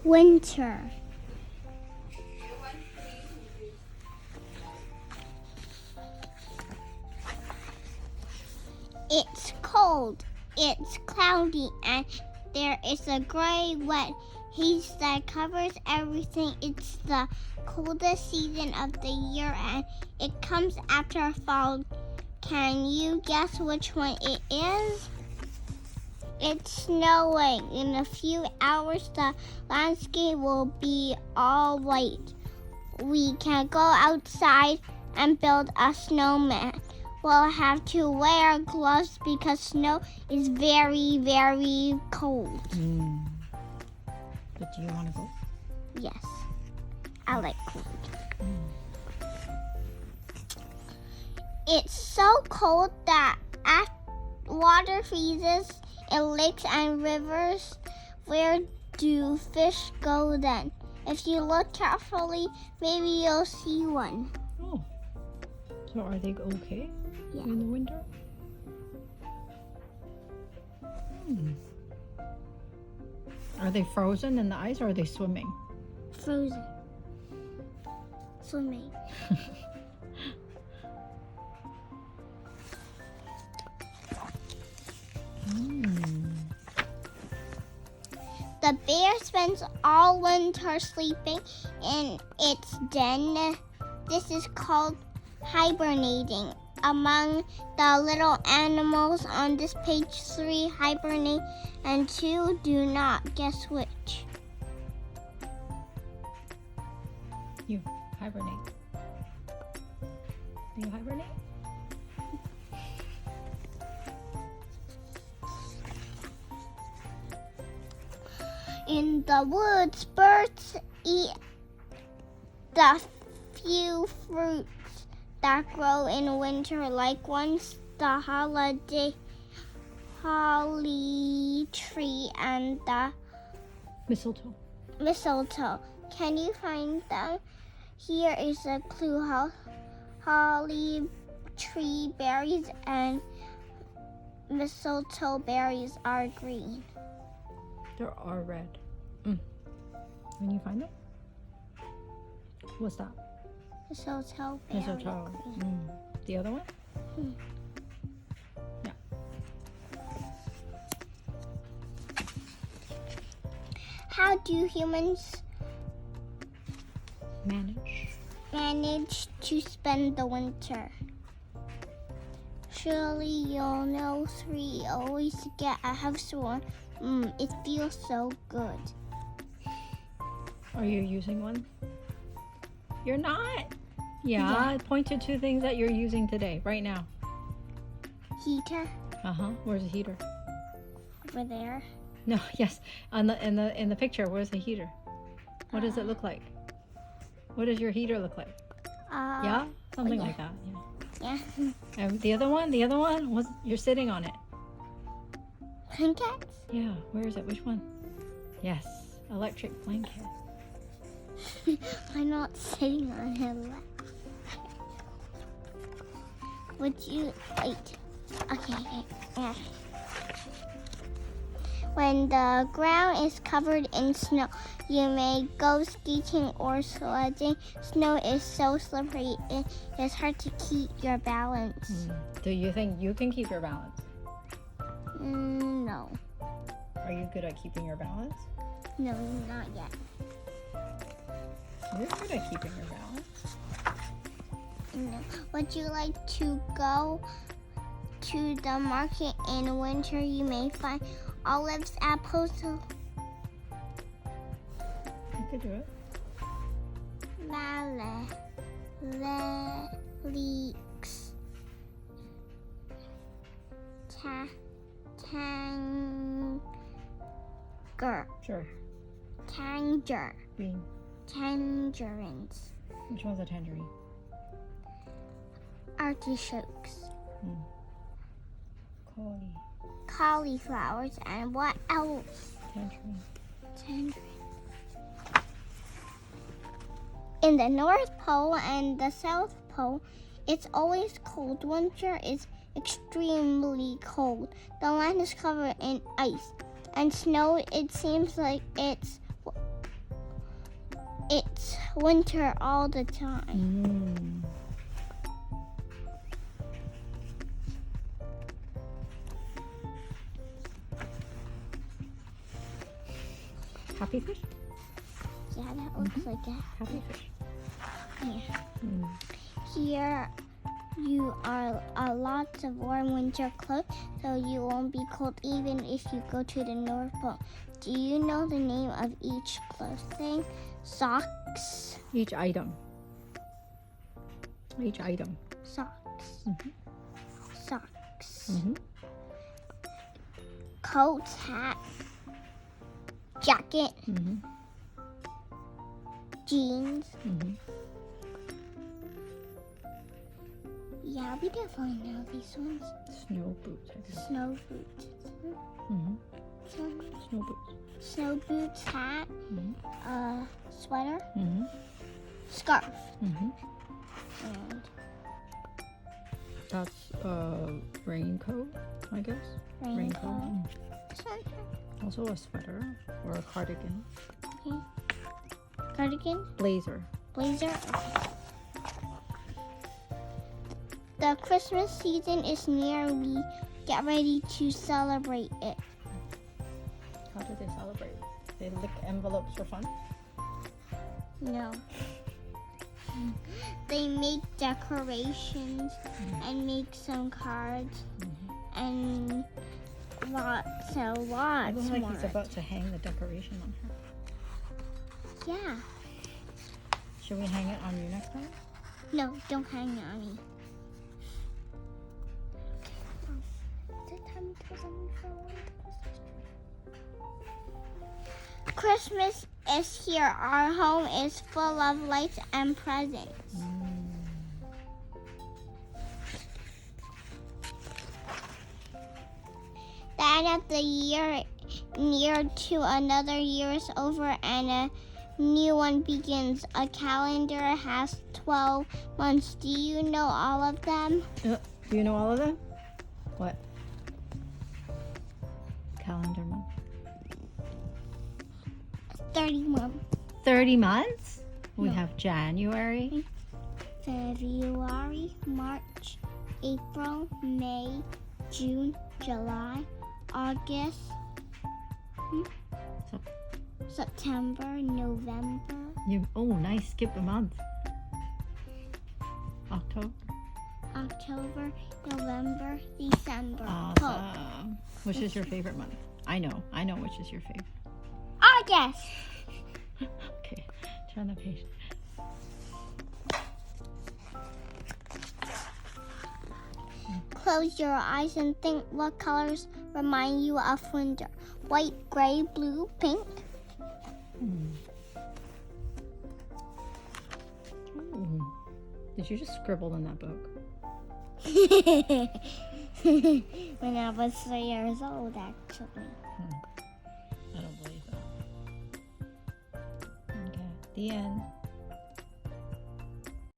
Winter. It's cold, it's cloudy, and there is a gray, wet haze that covers everything. It's the coldest season of the year, and it comes after fall. Can you guess which one it is? It's snowing. In a few hours, the landscape will be all white. We can go outside and build a snowman. We'll have to wear gloves because snow is very, very cold. But do you want to go? Yes, I like cold. It's so cold that water freezes in lakes and rivers. Where do fish go then? If you look carefully, maybe you'll see one. Oh, so are they okay? Yeah. In the winter? Are they frozen in the ice or are they swimming? Frozen. Swimming. The bear spends all winter sleeping in its den. This is called hibernating. Among the little animals on this page, 3 hibernate and 2 do not. Guess which? You hibernate. Do you hibernate? In the woods, birds eat the few fruits that grow in winter, like once the holly tree and the mistletoe. Can you find them? Here is a clue. Holly tree berries and mistletoe berries are green. There are red. Can you find them? What's that? Mistletoe berries. Mistletoe. The other one? Yeah. How do humans manage to spend the winter? Surely you'll know 3 always get a housewarming. It feels so good. Are you using one? You're not? Yeah. Point to 2 things that you're using today, right now. Heater. Where's the heater? Over there. No, yes. In the picture, where's the heater? What does it look like? What does your heater look like? Yeah? Something like that. Yeah. And the other one? You're sitting on it. Blankets? Yeah, where is it? Which one? Yes, electric blanket. I'm not sitting on him. Would you wait? Okay. Yeah. When the ground is covered in snow, you may go skating or sledding. Snow is so slippery, it is hard to keep your balance. Do you think you can keep your balance? No. Are you good at keeping your balance? No, not yet. You're good at keeping your balance. No. Would you like to go to the market in winter? You may find olives, apples. You could do it. Leeks. Sure. Bean. Tangerines. Which one's a tangerine? Artichokes. Cauliflowers. And what else? Tangerine. In the North Pole and the South Pole, it's always cold. Winter is extremely cold. The land is covered in ice and snow. It seems like it's it's winter all the time. Happy fish? Yeah, that looks like a Happy fish. Yeah. Here you are lots of warm winter clothes, so you won't be cold even if you go to the North Pole. Do you know the name of each clothing? Socks. Each item. Each item. Socks. Socks. Coat, hat, jacket, jeans. Yeah, we definitely know these ones. Snow boots, I guess. Snow boots. Snow boots. Snow boots, hat, sweater, scarf, and That's a raincoat, I guess. raincoat. This one? Also a sweater or a cardigan. Okay. Cardigan, Blazer. blazer. Okay. The Christmas season is near. We get ready to celebrate it. How do they celebrate? They lick envelopes for fun? No. They make decorations and make some cards and lots and lots It looks like more. he's about to hang the decoration on her. Yeah. Should we hang it on you next time? No, don't hang it on me. Is it time to tell someone for Christmas is here. Our home is full of lights and presents. The end of the year near to another year is over and a new one begins. A calendar has 12 months. Do you know all of them? Do you know all of them? What? Calendar month. 30 months. 30 months? We No. have January. February, March, April, May, June, July, August, September, November, Oh, nice. Skip a month. October. October, November, December. Awesome. Which is your favorite month? I know which is your favorite. August. Okay, turn the page. Close your eyes and think what colors remind you of winter. White, gray, blue, pink. Ooh. Did you just scribble in that book? When I was 3 years old, actually. I don't believe that. Okay, the end.